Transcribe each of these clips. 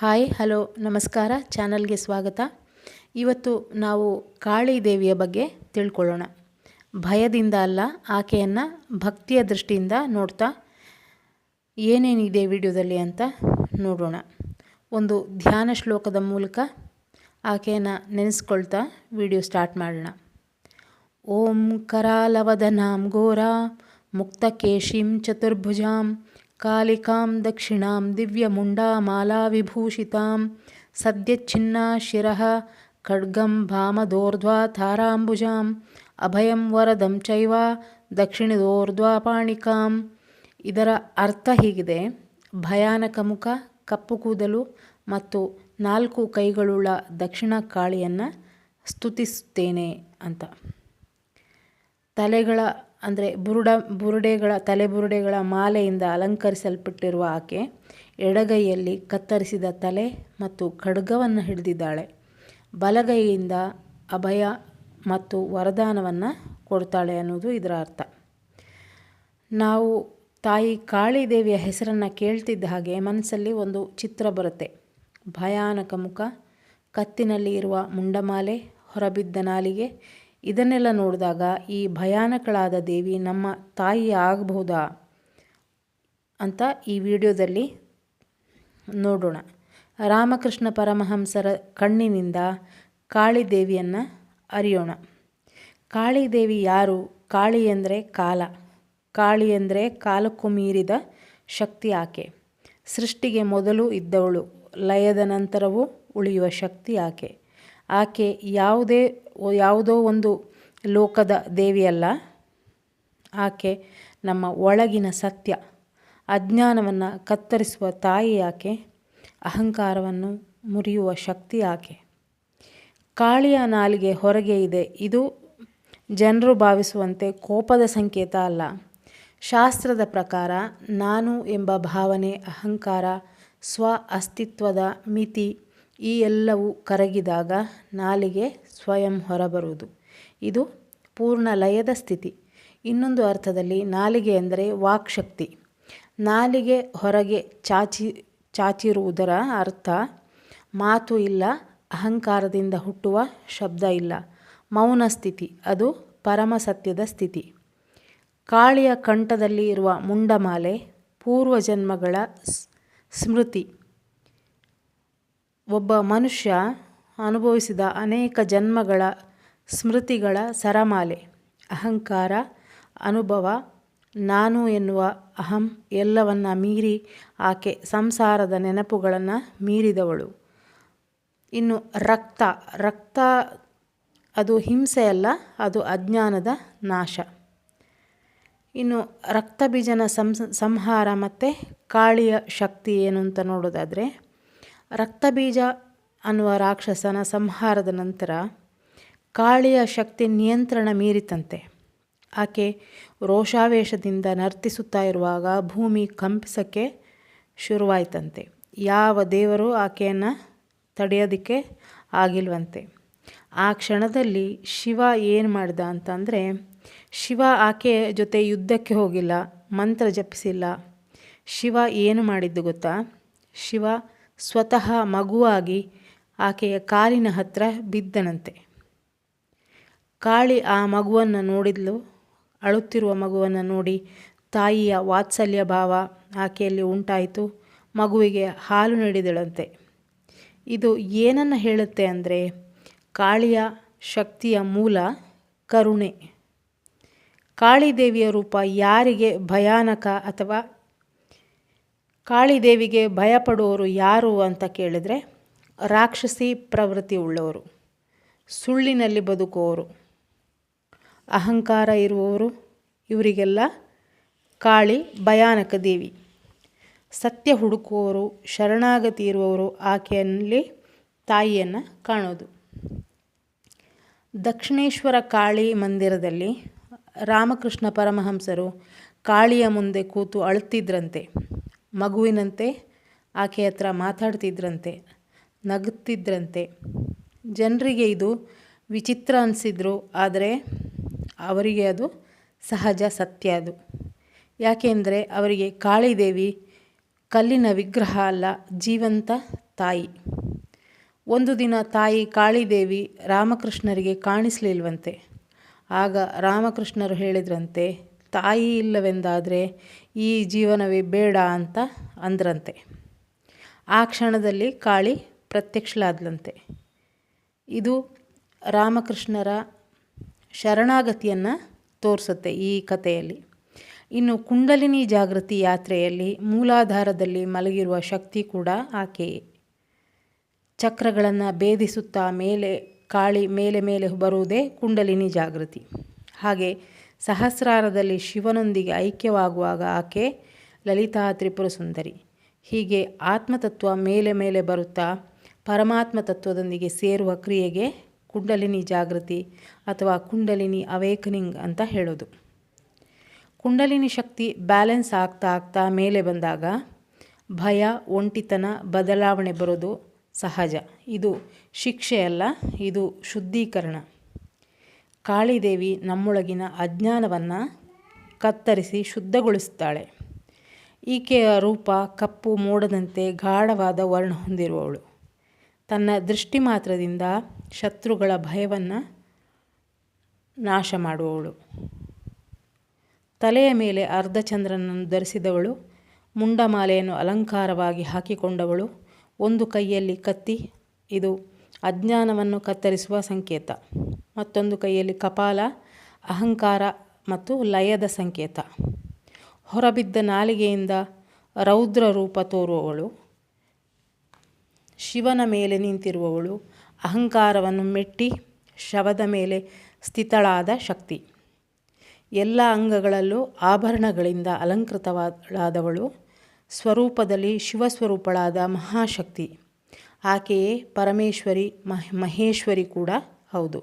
Hi hello ನಮಸ್ಕಾರ ಚಾನಲ್ಗೆ ಸ್ವಾಗತ. ಇವತ್ತು ನಾವು ಕಾಳಿ ದೇವಿಯ ಬಗ್ಗೆ ತಿಳ್ಕೊಳ್ಳೋಣ. ಭಯದಿಂದ ಅಲ್ಲ, ಆಕೆಯನ್ನು ಭಕ್ತಿಯ ದೃಷ್ಟಿಯಿಂದ ನೋಡ್ತಾ ಏನೇನಿದೆ ವಿಡಿಯೋದಲ್ಲಿ ಅಂತ ನೋಡೋಣ. ಒಂದು ಧ್ಯಾನ ಶ್ಲೋಕದ ಮೂಲಕ ಆಕೆಯನ್ನು ನೆನೆಸ್ಕೊಳ್ತಾ ವಿಡಿಯೋ ಸ್ಟಾರ್ಟ್ ಮಾಡೋಣ. ಓಂ ಕರಾಲವದನಾಂ ಘೋರಾ ಮುಕ್ತಕೇಶೀಂ ಚತುರ್ಭುಜಾಂ ಕಾಲಿಕಾಂ ದಕ್ಷಿಣಾಂ ದಿವ್ಯಮುಂಡಾಮಾಲಾವಿಭೂಷಿತಾಂ ಸದ್ಯಚ್ಛಿನ್ನಾ ಶಿರಃ ಖಡ್ಗಂ ಭಾಮದೋರ್ಧ್ವಾ ತಾರಾಂಬುಜಾಂ ಅಭಯಂ ವರದಂ ಚೈವ ದಕ್ಷಿಣದೋರ್ಧ್ವಾಪಾಣಿಕಾಂ. ಇದರ ಅರ್ಥ ಹೀಗಿದೆ: ಭಯಾನಕ ಮುಖ, ಕಪ್ಪು ಕೂದಲು ಮತ್ತು 4 ಕೈಗಳುಳ್ಳ ದಕ್ಷಿಣ ಕಾಳಿಯನ್ನು ಸ್ತುತಿಸುತ್ತೇನೆ ಅಂತ. ತಲೆಗಳ ಅಂದರೆ ತಲೆಬುರುಡೆಗಳ ಮಾಲೆಯಿಂದ ಅಲಂಕರಿಸಲ್ಪಟ್ಟಿರುವ ಆಕೆ ಎಡಗೈಯಲ್ಲಿ ಕತ್ತರಿಸಿದ ತಲೆ ಮತ್ತು ಖಡ್ಗವನ್ನು ಹಿಡಿದಿದ್ದಾಳೆ. ಬಲಗೈಯಿಂದ ಅಭಯ ಮತ್ತು ವರದಾನವನ್ನು ಕೊಡ್ತಾಳೆ ಅನ್ನೋದು ಇದರ ಅರ್ಥ. ನಾವು ತಾಯಿ ಕಾಳಿ ದೇವಿಯ ಹೆಸರನ್ನು ಕೇಳ್ತಿದ್ದ ಹಾಗೆ ಮನಸ್ಸಲ್ಲಿ ಒಂದು ಚಿತ್ರ ಬರುತ್ತೆ. ಭಯಾನಕ ಮುಖ, ಕತ್ತಿನಲ್ಲಿ ಇರುವ ಮುಂಡಮಾಲೆ, ಹೊರಬಿದ್ದ ನಾಲಿಗೆ, ಇದನ್ನೆಲ್ಲ ನೋಡಿದಾಗ ಈ ಭಯಾನಕಳಾದ ದೇವಿ ನಮ್ಮ ತಾಯಿ ಆಗಬಹುದಾ ಅಂತ ಈ ವಿಡಿಯೋದಲ್ಲಿ ನೋಡೋಣ. ರಾಮಕೃಷ್ಣ ಪರಮಹಂಸರ ಕಣ್ಣಿನಿಂದ ಕಾಳಿ ದೇವಿಯನ್ನು ಅರಿಯೋಣ. ಕಾಳಿ ದೇವಿ ಯಾರು? ಕಾಳಿ ಎಂದರೆ ಕಾಲ. ಕಾಳಿ ಎಂದರೆ ಕಾಲಕ್ಕೂ ಮೀರಿದ ಶಕ್ತಿ ಆಕೆ. ಸೃಷ್ಟಿಗೆ ಮೊದಲು ಇದ್ದವಳು, ಲಯದ ನಂತರವೂ ಉಳಿಯುವ ಶಕ್ತಿ ಆಕೆ. ಆಕೆ ಯಾವುದೋ ಒಂದು ಲೋಕದ ದೇವಿಯಲ್ಲ. ಆಕೆ ನಮ್ಮ ಒಳಗಿನ ಸತ್ಯ. ಅಜ್ಞಾನವನ್ನು ಕತ್ತರಿಸುವ ತಾಯಿ ಆಕೆ. ಅಹಂಕಾರವನ್ನು ಮುರಿಯುವ ಶಕ್ತಿ ಆಕೆ. ಕಾಳಿಯ ನಾಲಿಗೆ ಹೊರಗೆ ಇದೆ. ಇದು ಜನರು ಭಾವಿಸುವಂತೆ ಕೋಪದ ಸಂಕೇತ ಅಲ್ಲ. ಶಾಸ್ತ್ರದ ಪ್ರಕಾರ ನಾನು ಎಂಬ ಭಾವನೆ, ಅಹಂಕಾರ, ಸ್ವ ಅಸ್ತಿತ್ವದ ಮಿತಿ ಈ ಎಲ್ಲವೂ ಕರಗಿದಾಗ ನಾಲಿಗೆ ಸ್ವಯಂ ಹೊರಬರುವುದು. ಇದು ಪೂರ್ಣ ಲಯದ ಸ್ಥಿತಿ. ಇನ್ನೊಂದು ಅರ್ಥದಲ್ಲಿ ನಾಲಿಗೆ ಎಂದರೆ ವಾಕ್ಶಕ್ತಿ. ನಾಲಿಗೆ ಹೊರಗೆ ಚಾಚಿರುವುದರ ಅರ್ಥ ಮಾತು ಇಲ್ಲ, ಅಹಂಕಾರದಿಂದ ಹುಟ್ಟುವ ಶಬ್ದ ಇಲ್ಲ, ಮೌನ ಸ್ಥಿತಿ. ಅದು ಪರಮ ಸತ್ಯದ ಸ್ಥಿತಿ. ಕಾಳಿಯ ಕಂಠದಲ್ಲಿ ಇರುವ ಮುಂಡಮಾಲೆ ಪೂರ್ವಜನ್ಮಗಳ ಸ್ಮೃತಿ. ಒಬ್ಬ ಮನುಷ್ಯ ಅನುಭವಿಸಿದ ಅನೇಕ ಜನ್ಮಗಳ ಸ್ಮೃತಿಗಳ ಸರಮಾಲೆ. ಅಹಂಕಾರ, ಅನುಭವ, ನಾನು ಎನ್ನುವ ಅಹಂ ಎಲ್ಲವನ್ನ ಮೀರಿ ಆಕೆ ಸಂಸಾರದ ನೆನಪುಗಳನ್ನು ಮೀರಿದವಳು. ಇನ್ನು ರಕ್ತ ಅದು ಹಿಂಸೆಯಲ್ಲ, ಅದು ಅಜ್ಞಾನದ ನಾಶ. ಇನ್ನು ರಕ್ತಬೀಜನ ಸಂಹಾರ ಮತ್ತು ಕಾಳಿಯ ಶಕ್ತಿ ಏನು ಅಂತ ನೋಡೋದಾದರೆ, ರಕ್ತಬೀಜ ಅನ್ನುವ ರಾಕ್ಷಸನ ಸಂಹಾರದ ನಂತರ ಕಾಳಿಯ ಶಕ್ತಿ ನಿಯಂತ್ರಣ ಮೀರಿತಂತೆ. ಆಕೆ ರೋಷಾವೇಶದಿಂದ ನರ್ತಿಸುತ್ತಾ ಇರುವಾಗ ಭೂಮಿ ಕಂಪಿಸೋಕ್ಕೆ ಶುರುವಾಯಿತಂತೆ. ಯಾವ ದೇವರು ಆಕೆಯನ್ನು ತಡೆಯೋದಕ್ಕೆ ಆಗಿಲ್ವಂತೆ. ಆ ಕ್ಷಣದಲ್ಲಿ ಶಿವ ಏನು ಮಾಡ್ದ ಅಂತಂದರೆ, ಶಿವ ಆಕೆ ಜೊತೆ ಯುದ್ಧಕ್ಕೆ ಹೋಗಿಲ್ಲ, ಮಂತ್ರ ಜಪಿಸಿಲ್ಲ. ಶಿವ ಏನು ಮಾಡಿದ್ದು ಗೊತ್ತಾ? ಶಿವ ಸ್ವತಃ ಮಗುವಾಗಿ ಆಕೆಯ ಕಾಲಿನ ಹತ್ರ ಬಿದ್ದನಂತೆ. ಕಾಳಿ ಆ ಮಗುವನ್ನು ನೋಡಿದ್ಲು. ಅಳುತ್ತಿರುವ ಮಗುವನ್ನು ನೋಡಿ ತಾಯಿಯ ವಾತ್ಸಲ್ಯ ಭಾವ ಆಕೆಯಲ್ಲಿ ಉಂಟಾಯಿತು. ಮಗುವಿಗೆ ಹಾಲು ನೀಡಿದಳಂತೆ. ಇದು ಏನನ್ನು ಹೇಳುತ್ತೆ ಅಂದರೆ, ಕಾಳಿಯ ಶಕ್ತಿಯ ಮೂಲ ಕರುಣೆ. ಕಾಳಿದೇವಿಯ ರೂಪ ಯಾರಿಗೆ ಭಯಾನಕ ಅಥವಾ ಕಾಳಿದೇವಿಗೆ ಭಯಪಡುವವರು ಯಾರು ಅಂತ ಕೇಳಿದರೆ, ರಾಕ್ಷಸಿ ಪ್ರವೃತ್ತಿ ಉಳ್ಳವರು, ಸುಳ್ಳಿನಲ್ಲಿ ಬದುಕುವವರು, ಅಹಂಕಾರ ಇರುವವರು, ಇವರಿಗೆಲ್ಲ ಕಾಳಿ ಭಯಾನಕ ದೇವಿ. ಸತ್ಯ ಹುಡುಕುವವರು, ಶರಣಾಗತಿ ಇರುವವರು ಆಕೆಯಲ್ಲಿ ತಾಯಿಯನ್ನು ಕಾಣೋದು. ದಕ್ಷಿಣೇಶ್ವರ ಕಾಳಿ ಮಂದಿರದಲ್ಲಿ ರಾಮಕೃಷ್ಣ ಪರಮಹಂಸರು ಕಾಳಿಯ ಮುಂದೆ ಕೂತು ಅಳುತ್ತಿದ್ರಂತೆ. ಮಗುವಿನಂತೆ ಆಕೆ ಹತ್ರ ಮಾತಾಡ್ತಿದ್ರಂತೆ, ನಗುತ್ತಿದ್ರಂತೆ. ಜನರಿಗೆ ಇದು ವಿಚಿತ್ರ ಅನಿಸಿದ್ರು, ಆದರೆ ಅವರಿಗೆ ಅದು ಸಹಜ ಸತ್ಯ. ಅದು ಯಾಕೆಂದರೆ ಅವರಿಗೆ ಕಾಳಿದೇವಿ ಕಲ್ಲಿನ ವಿಗ್ರಹ ಅಲ್ಲ, ಜೀವಂತ ತಾಯಿ. ಒಂದು ದಿನ ತಾಯಿ ಕಾಳಿದೇವಿ ರಾಮಕೃಷ್ಣರಿಗೆ ಕಾಣಿಸಲಿಲ್ವಂತೆ. ಆಗ ರಾಮಕೃಷ್ಣರು ಹೇಳಿದ್ರಂತೆ, ತಾಯಿ ಇಲ್ಲವೆಂದಾದರೆ ಈ ಜೀವನವೇ ಬೇಡ ಅಂತ ಅಂದ್ರಂತೆ. ಆ ಕ್ಷಣದಲ್ಲಿ ಕಾಳಿ ಪ್ರತ್ಯಕ್ಷಳಾದ್ಲಂತೆ. ಇದು ರಾಮಕೃಷ್ಣರ ಶರಣಾಗತಿಯನ್ನು ತೋರಿಸುತ್ತೆ ಈ ಕಥೆಯಲ್ಲಿ. ಇನ್ನು ಕುಂಡಲಿನಿ ಜಾಗೃತಿ ಯಾತ್ರೆಯಲ್ಲಿ ಮೂಲಾಧಾರದಲ್ಲಿ ಮಲಗಿರುವ ಶಕ್ತಿ ಕೂಡ ಆಕೆಯೇ. ಚಕ್ರಗಳನ್ನು ಭೇದಿಸುತ್ತಾ ಕಾಳಿ ಮೇಲೆ ಬರುವುದೇ ಕುಂಡಲಿನಿ ಜಾಗೃತಿ. ಹಾಗೆ ಸಹಸ್ರಾರದಲ್ಲಿ ಶಿವನೊಂದಿಗೆ ಐಕ್ಯವಾಗುವಾಗ ಆಕೆ ಲಲಿತಾ ತ್ರಿಪುರ ಸುಂದರಿ. ಹೀಗೆ ಆತ್ಮತತ್ವ ಮೇಲೆ ಬರುತ್ತಾ ಪರಮಾತ್ಮ ತತ್ವದೊಂದಿಗೆ ಸೇರುವ ಕ್ರಿಯೆಗೆ ಕುಂಡಲಿನಿ ಜಾಗೃತಿ ಅಥವಾ ಕುಂಡಲಿನಿ ಅವೇಕನಿಂಗ್ ಅಂತ ಹೇಳೋದು. ಕುಂಡಲಿನಿ ಶಕ್ತಿ ಬ್ಯಾಲೆನ್ಸ್ ಆಗ್ತಾ ಮೇಲೆ ಬಂದಾಗ ಭಯ, ಒಂಟಿತನ, ಬದಲಾವಣೆ ಬರೋದು ಸಹಜ. ಇದು ಶಿಕ್ಷೆಯಲ್ಲ, ಇದು ಶುದ್ಧೀಕರಣ. ಕಾಳಿದೇವಿ ನಮ್ಮೊಳಗಿನ ಅಜ್ಞಾನವನ್ನು ಕತ್ತರಿಸಿ ಶುದ್ಧಗೊಳಿಸುತ್ತಾಳೆ. ಈಕೆಯ ರೂಪ ಕಪ್ಪು ಮೋಡದಂತೆ ಗಾಢವಾದ ವರ್ಣ ಹೊಂದಿರುವವಳು. ತನ್ನ ದೃಷ್ಟಿ ಮಾತ್ರದಿಂದ ಶತ್ರುಗಳ ಭಯವನ್ನು ನಾಶ ಮಾಡುವವಳು. ತಲೆಯ ಮೇಲೆ ಅರ್ಧಚಂದ್ರನನ್ನು ಧರಿಸಿದವಳು, ಮುಂಡಮಾಲೆಯನ್ನು ಅಲಂಕಾರವಾಗಿ ಹಾಕಿಕೊಂಡವಳು, ಒಂದು ಕೈಯಲ್ಲಿ ಕತ್ತಿ, ಇದು ಅಜ್ಞಾನವನ್ನು ಕತ್ತರಿಸುವ ಸಂಕೇತ. ಮತ್ತೊಂದು ಕೈಯಲ್ಲಿ ಕಪಾಲ, ಅಹಂಕಾರ ಮತ್ತು ಲಯದ ಸಂಕೇತ. ಹೊರಬಿದ್ದ ನಾಲಿಗೆಯಿಂದ ರೌದ್ರ ರೂಪ ತೋರುವವಳು, ಶಿವನ ಮೇಲೆ ನಿಂತಿರುವವಳು, ಅಹಂಕಾರವನ್ನು ಮೆಟ್ಟಿ ಶವದ ಮೇಲೆ ಸ್ಥಿತಳಾದ ಶಕ್ತಿ. ಎಲ್ಲ ಅಂಗಗಳಲ್ಲೂ ಆಭರಣಗಳಿಂದ ಅಲಂಕೃತವಾದವಳು, ಸ್ವರೂಪದಲ್ಲಿ ಶಿವಸ್ವರೂಪಳಾದ ಮಹಾಶಕ್ತಿ. ಆಕೆಯೇ ಪರಮೇಶ್ವರಿ, ಮಹೇಶ್ವರಿ ಕೂಡ ಹೌದು.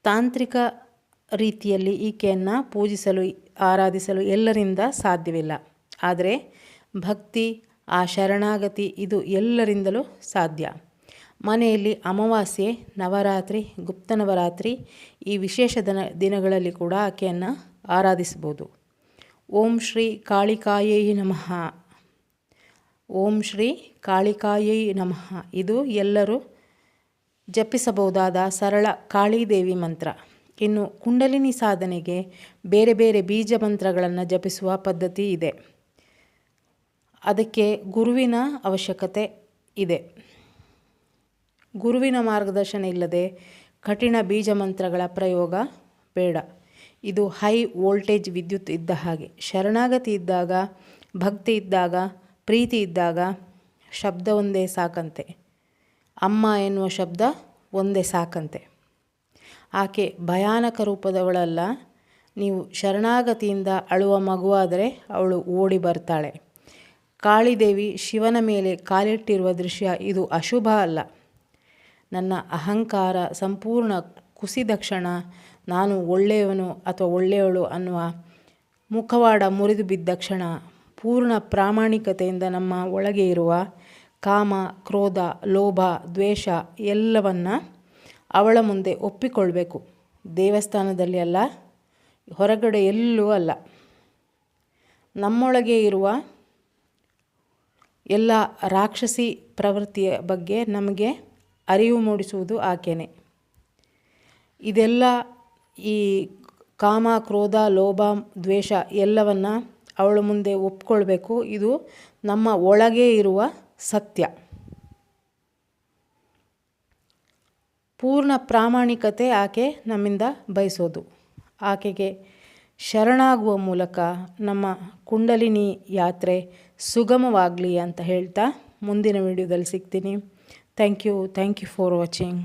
ತಾಂತ್ರಿಕ ರೀತಿಯಲ್ಲಿ ಈಕೆಯನ್ನು ಪೂಜಿಸಲು, ಆರಾಧಿಸಲು ಎಲ್ಲರಿಂದ ಸಾಧ್ಯವಿಲ್ಲ. ಆದರೆ ಭಕ್ತಿ, ಆ ಶರಣಾಗತಿ ಇದು ಎಲ್ಲರಿಂದಲೂ ಸಾಧ್ಯ. ಮನೆಯಲ್ಲಿ ಅಮಾವಾಸ್ಯೆ, ನವರಾತ್ರಿ, ಗುಪ್ತ ನವರಾತ್ರಿ ಈ ವಿಶೇಷ ದಿನಗಳಲ್ಲಿ ಕೂಡ ಆಕೆಯನ್ನು ಆರಾಧಿಸಬಹುದು. ಓಂ ಶ್ರೀ ಕಾಳಿಕಾಯೈ ನಮಃ. ಓಂ ಶ್ರೀ ಕಾಳಿಕಾಯೈ ನಮಃ ಇದು ಎಲ್ಲರೂ ಜಪಿಸಬಹುದಾದ ಸರಳ ಕಾಳಿದೇವಿ ಮಂತ್ರ. ಇನ್ನು ಕುಂಡಲಿನಿ ಸಾಧನೆಗೆ ಬೇರೆ ಬೀಜ ಮಂತ್ರಗಳನ್ನು ಜಪಿಸುವ ಪದ್ಧತಿ ಇದೆ. ಅದಕ್ಕೆ ಗುರುವಿನ ಅವಶ್ಯಕತೆ ಇದೆ. ಗುರುವಿನ ಮಾರ್ಗದರ್ಶನ ಇಲ್ಲದೆ ಕಠಿಣ ಬೀಜ ಮಂತ್ರಗಳ ಪ್ರಯೋಗ ಬೇಡ. ಇದು ಹೈ ವೋಲ್ಟೇಜ್ ವಿದ್ಯುತ್ ಇದ್ದ ಹಾಗೆ. ಶರಣಾಗತಿ ಇದ್ದಾಗ, ಭಕ್ತಿ ಇದ್ದಾಗ, ಪ್ರೀತಿ ಇದ್ದಾಗ ಶಬ್ದ ಒಂದೇ ಸಾಕಂತೆ. ಅಮ್ಮ ಎನ್ನುವ ಶಬ್ದ ಒಂದೇ ಸಾಕಂತೆ. ಆಕೆ ಭಯಾನಕ ರೂಪದವಳಲ್ಲ. ನೀವು ಶರಣಾಗತಿಯಿಂದ ಅಳುವ ಮಗುವಾದರೆ ಅವಳು ಓಡಿ ಬರ್ತಾಳೆ. ಕಾಳಿದೇವಿ ಶಿವನ ಮೇಲೆ ಕಾಲಿಟ್ಟಿರುವ ದೃಶ್ಯ ಇದು ಅಶುಭ ಅಲ್ಲ. ನನ್ನ ಅಹಂಕಾರ ಸಂಪೂರ್ಣ ಕುಸಿದ ಕ್ಷಣ ನಾನು ಒಳ್ಳೆಯವನು ಅಥವಾ ಒಳ್ಳೆಯವಳು ಅನ್ನುವ ಮುಖವಾಡ ಮುರಿದು ಬಿದ್ದ ಕ್ಷಣ ಪೂರ್ಣ ಪ್ರಾಮಾಣಿಕತೆಯಿಂದ ನಮ್ಮ ಒಳಗೆ ಇರುವ ಕಾಮ, ಕ್ರೋಧ, ಲೋಭ, ದ್ವೇಷ ಎಲ್ಲವನ್ನು ಅವಳ ಮುಂದೆ ಒಪ್ಪಿಕೊಳ್ಬೇಕು. ದೇವಸ್ಥಾನದಲ್ಲಿ ಅಲ್ಲ, ಹೊರಗಡೆ ಎಲ್ಲೂ ಅಲ್ಲ. ನಮ್ಮೊಳಗೆ ಇರುವ ಎಲ್ಲ ರಾಕ್ಷಸಿ ಪ್ರವೃತ್ತಿಯ ಬಗ್ಗೆ ನಮಗೆ ಅರಿವು ಮೂಡಿಸುವುದು ಆಕೆನೇ. ಇದೆಲ್ಲ ಈ ಕಾಮ, ಕ್ರೋಧ, ಲೋಭ, ದ್ವೇಷ ಎಲ್ಲವನ್ನು ಅವಳ ಮುಂದೆ ಒಪ್ಕೊಳ್ಬೇಕು. ಇದು ನಮ್ಮ ಒಳಗೆ ಇರುವ ಸತ್ಯ. ಪೂರ್ಣ ಪ್ರಾಮಾಣಿಕತೆ ಆಕೆ ನಮ್ಮಿಂದ ಬಯಸೋದು. ಆಕೆಗೆ ಶರಣಾಗುವ ಮೂಲಕ ನಮ್ಮ ಕುಂಡಲಿನಿ ಯಾತ್ರೆ ಸುಗಮವಾಗಲಿ ಅಂತ ಹೇಳ್ತಾ ಮುಂದಿನ ವಿಡಿಯೋದಲ್ಲಿ ಸಿಗ್ತೀನಿ. Thank you for watching.